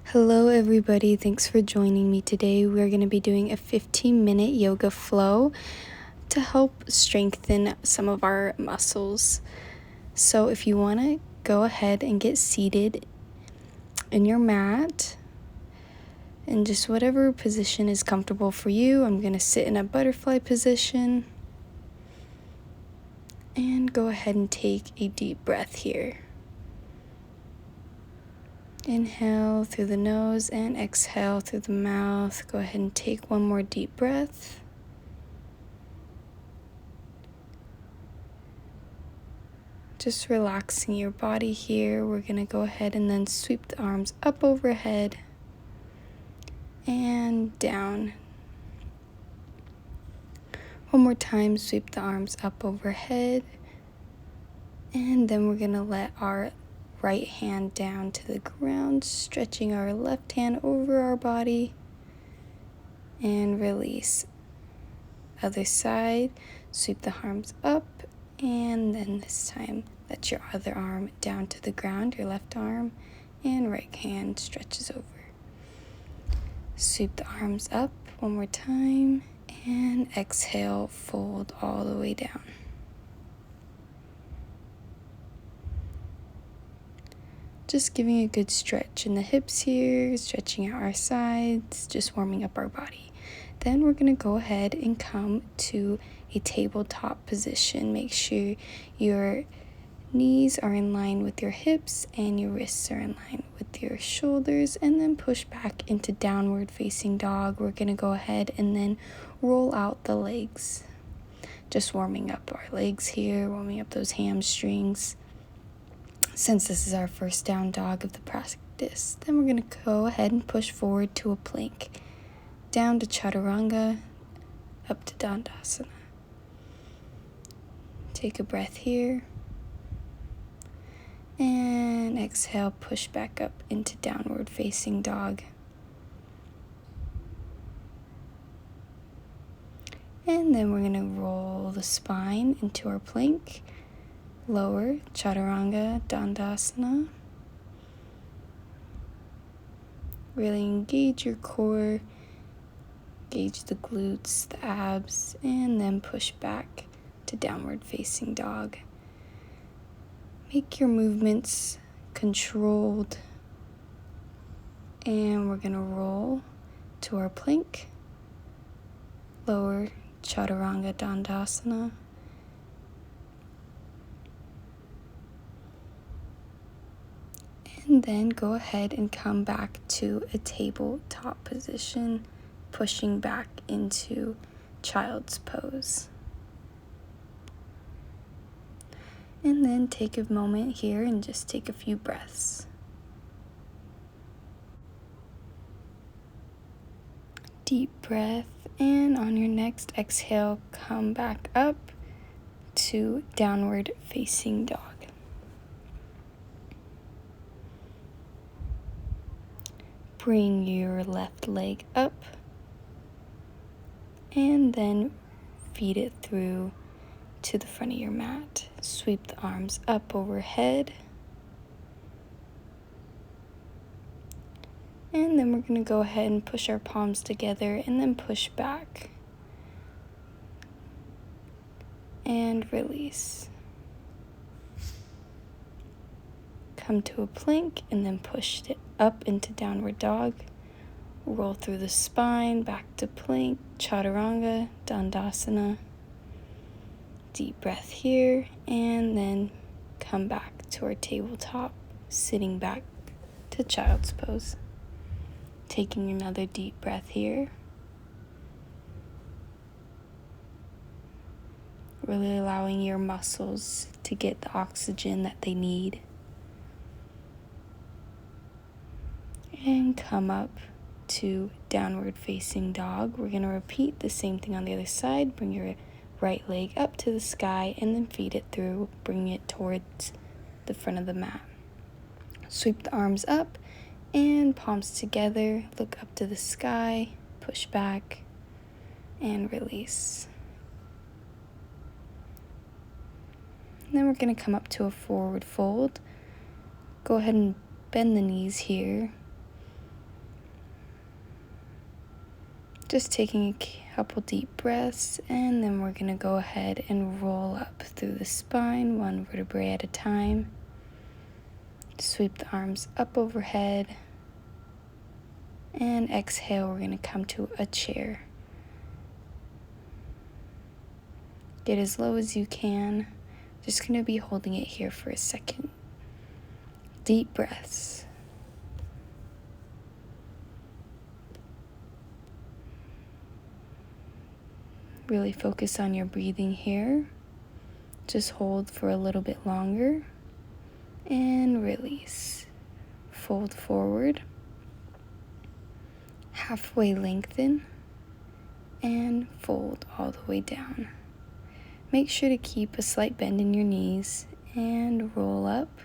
Hello everybody, thanks for joining me today. We're going to be doing a 15-minute yoga flow to help strengthen some of our muscles. So if you want to go ahead and get seated in your mat in just whatever position is comfortable for you. I'm going to sit in a butterfly position and go ahead and take a deep breath here. Inhale through the nose and exhale through the mouth. Go ahead and take one more deep breath. Just relaxing your body here. We're going to go ahead and then sweep the arms up overhead and down. One more time, sweep the arms up overhead. And then we're going to let our right hand down to the ground, stretching our left hand over our body and release. Other side, sweep the arms up, and then this time let your other arm down to the ground, your left arm, and right hand stretches over. Sweep the arms up one more time, and exhale, fold all the way down. Just giving a good stretch in the hips here, stretching out our sides, just warming up our body. Then we're going to go ahead and come to a tabletop position. Make sure your knees are in line with your hips and your wrists are in line with your shoulders, and then push back into downward facing dog. We're going to go ahead and then roll out the legs. Just warming up our legs here, warming up those hamstrings. Since this is our first down dog of the practice, then we're going to go ahead and push forward to a plank, down to chaturanga, up to dandasana. Take a breath here, and exhale, push back up into downward facing dog. And then we're going to roll the spine into our plank, lower, chaturanga, dandasana. Really engage your core, engage the glutes, the abs, and then push back to downward facing dog. Make your movements controlled, and we're going to roll to our plank, lower, chaturanga, dandasana. And then go ahead and come back to a tabletop position, pushing back into child's pose. And then take a moment here and just take a few breaths. Deep breath, and on your next exhale, come back up to downward facing dog. Bring your left leg up and then feed it through to the front of your mat. Sweep the arms up overhead. And then we're going to go ahead and push our palms together and then push back. And release. Come to a plank and then push it up into downward dog. Roll through the spine, back to plank, chaturanga, dandasana. Deep breath here, and then come back to our tabletop, sitting back to child's pose. Taking another deep breath here. Really allowing your muscles to get the oxygen that they need. And come up to downward facing dog. We're going to repeat the same thing on the other side. Bring your right leg up to the sky and then feed it through, bring it towards the front of the mat. Sweep the arms up and palms together, look up to the sky, push back and release. And then we're going to come up to a forward fold. Go ahead and bend the knees here. Just taking a couple deep breaths, and then we're going to go ahead and roll up through the spine, one vertebrae at a time. Sweep the arms up overhead, and exhale, we're going to come to a chair. Get as low as you can. Just going to be holding it here for a second. Deep breaths. Really focus on your breathing here. Just hold for a little bit longer and release. Fold forward. Halfway lengthen and fold all the way down. Make sure to keep a slight bend in your knees and roll up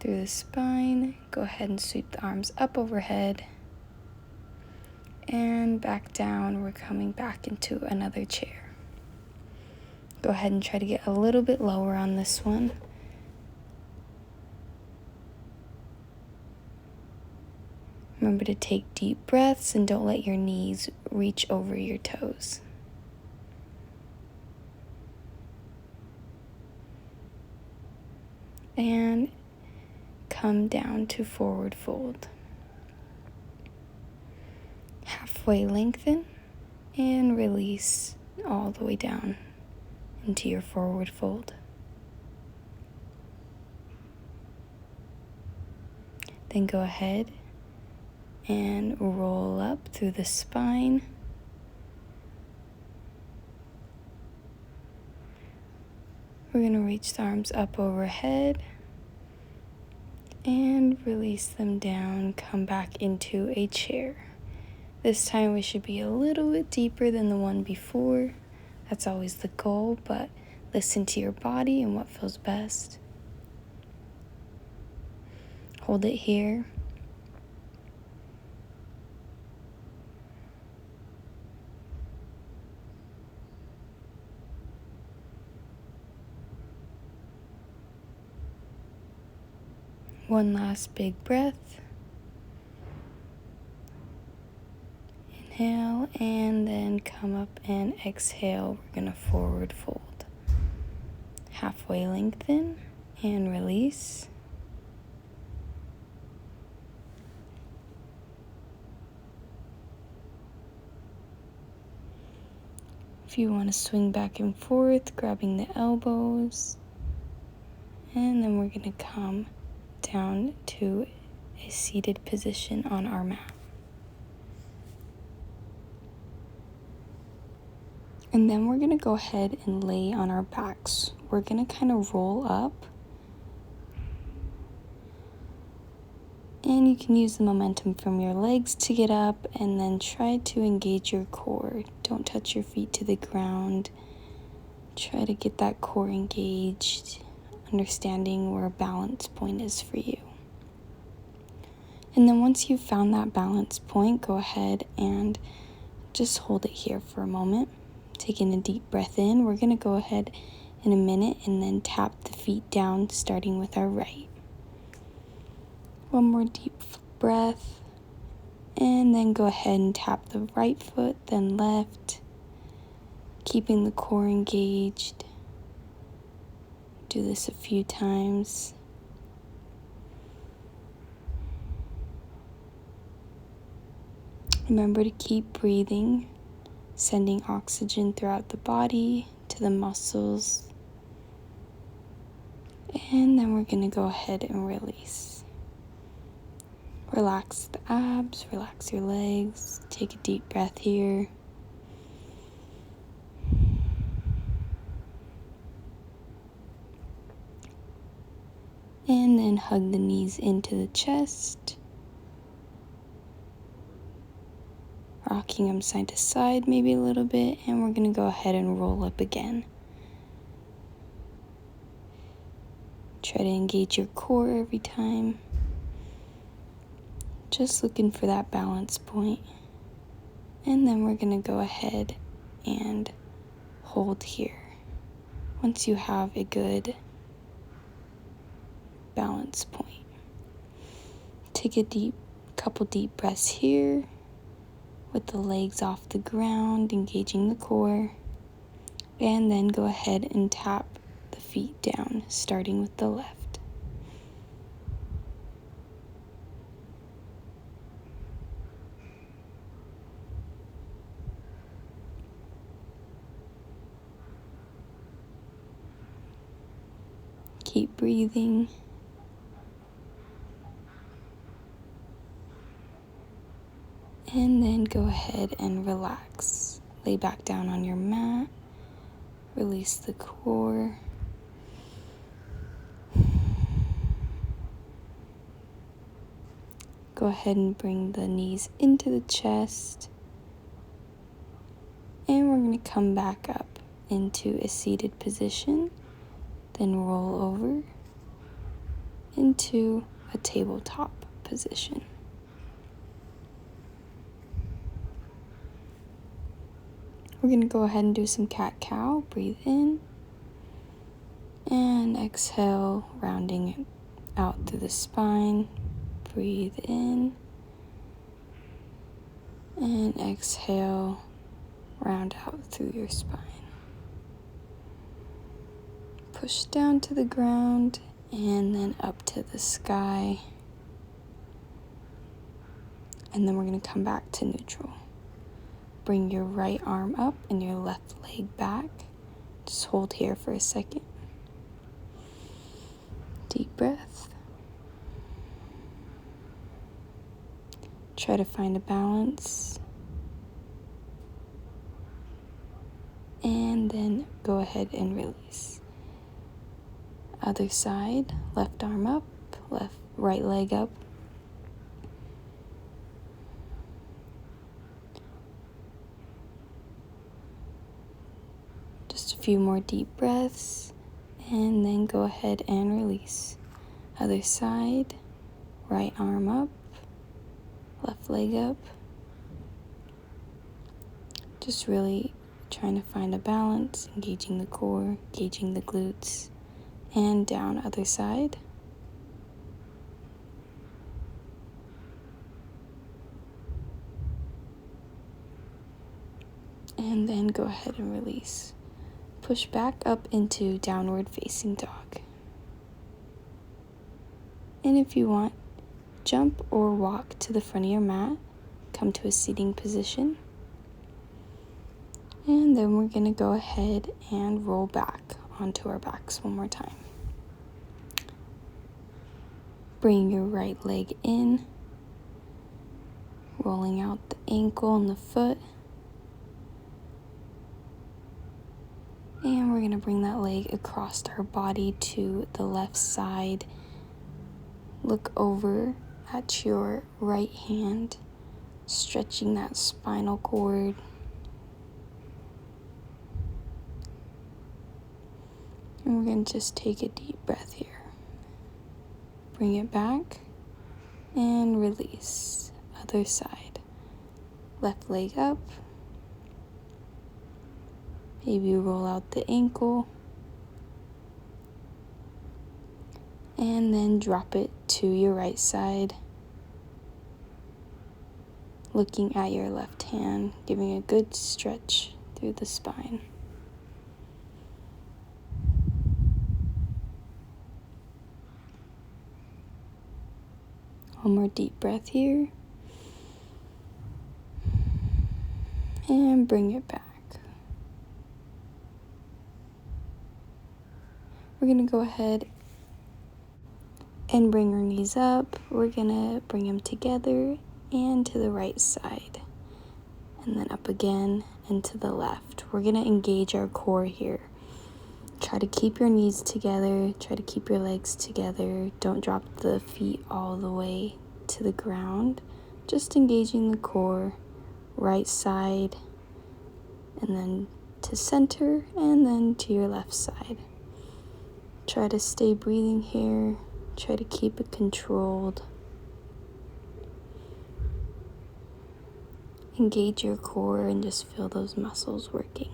through the spine. Go ahead and sweep the arms up overhead and back down. We're coming back into another chair. Go ahead and try to get a little bit lower on this one. Remember to take deep breaths and don't let your knees reach over your toes. And come down to forward fold. Halfway lengthen and release all the way down into your forward fold. Then go ahead and roll up through the spine. We're going to reach the arms up overhead and release them down. Come back into a chair. This time we should be a little bit deeper than the one before. That's always the goal, but listen to your body and what feels best. Hold it here. One last big breath. Inhale and then come up and exhale. We're going to forward fold. Halfway lengthen and release. If you want to swing back and forth, grabbing the elbows. And then we're going to come down to a seated position on our mat. And then we're going to go ahead and lay on our backs. We're going to kind of roll up. And you can use the momentum from your legs to get up and then try to engage your core. Don't touch your feet to the ground. Try to get that core engaged, understanding where a balance point is for you. And then once you've found that balance point, go ahead and just hold it here for a moment. Taking a deep breath in, we're going to go ahead in a minute and then tap the feet down, starting with our right. One more deep breath, and then go ahead and tap the right foot, then left, keeping the core engaged. Do this a few times. Remember to keep breathing, sending oxygen throughout the body to the muscles. And then we're going to go ahead and release. Relax the abs, relax your legs. Take a deep breath here. And then hug the knees into the chest. Rocking them side to side maybe a little bit, and we're going to go ahead and roll up again. Try to engage your core every time. Just looking for that balance point. And then we're going to go ahead and hold here. Once you have a good balance point, take a deep Couple deep breaths here with the legs off the ground, engaging the core. And then go ahead and tap the feet down, starting with the left. Keep breathing. And then go ahead and relax. Lay back down on your mat. Release the core. Go ahead and bring the knees into the chest. And we're going to come back up into a seated position. Then roll over into a tabletop position. We're going to go ahead and do some cat-cow. Breathe in and exhale, rounding it out through the spine. Breathe in and exhale, round out through your spine. Push down to the ground and then up to the sky. And then we're going to come back to neutral. Bring your right arm up and your left leg back. Just hold here for a second. Deep breath. Try to find a balance. And then go ahead and release. Other side, left arm up, right leg up. Just a few more deep breaths, and then go ahead and release. Other side, right arm up, left leg up. Just really trying to find a balance, engaging the core, engaging the glutes, and down other side. And then go ahead and release. Push back up into downward facing dog. And if you want, jump or walk to the front of your mat. Come to a seating position. And then we're going to go ahead and roll back onto our backs one more time. Bring your right leg in, rolling out the ankle and the foot. And we're going to bring that leg across our body to the left side. Look over at your right hand, stretching that spinal cord. And we're going to just take a deep breath here. Bring it back and release. Other side. Left leg up. Maybe roll out the ankle. And then drop it to your right side. Looking at your left hand, giving a good stretch through the spine. One more deep breath here. And bring it back. We're going to go ahead and bring our knees up. We're going to bring them together and to the right side. And then up again and to the left. We're going to engage our core here. Try to keep your knees together. Try to keep your legs together. Don't drop the feet all the way to the ground. Just engaging the core. Right side. And then to center. And then to your left side. Try to stay breathing here. Try to keep it controlled. Engage your core and just feel those muscles working.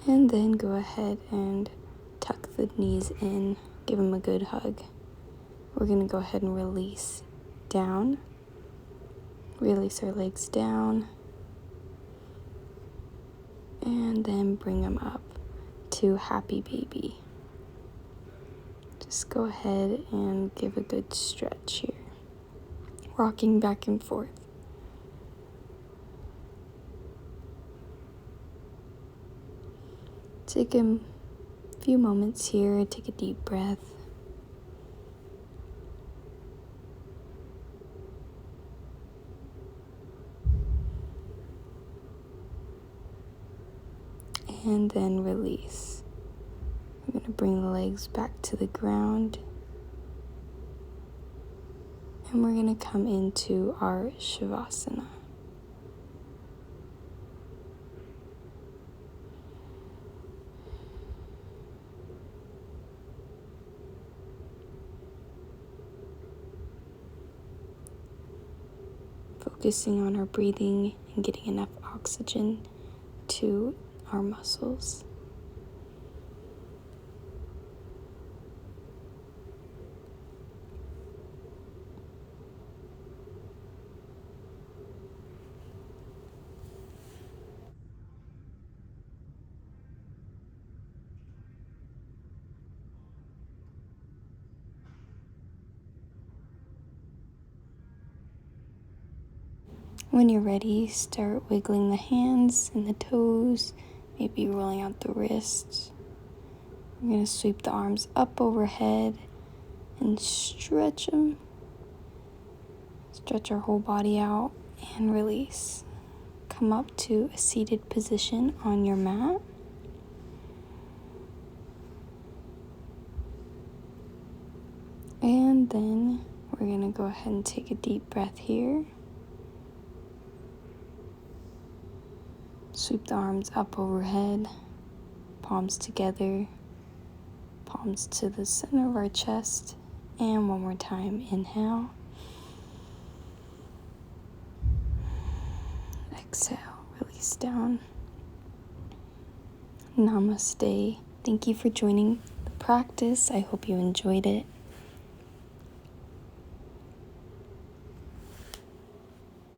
And then go ahead and tuck the knees in, give them a good hug. We're going to go ahead and release down, release our legs down, and then bring them up to happy baby. Just go ahead and give a good stretch here, rocking back and forth. Take a few moments here, take a deep breath. And then release. I'm going to bring the legs back to the ground. And we're going to come into our Shavasana. Focusing on our breathing and getting enough oxygen to our muscles. When you're ready, start wiggling the hands and the toes, maybe rolling out the wrists. We're going to sweep the arms up overhead and stretch them. Stretch our whole body out and release. Come up to a seated position on your mat. And then we're going to go ahead and take a deep breath here. Sweep the arms up overhead, palms together, palms to the center of our chest. And one more time, inhale. Exhale, release down. Namaste. Thank you for joining the practice. I hope you enjoyed it.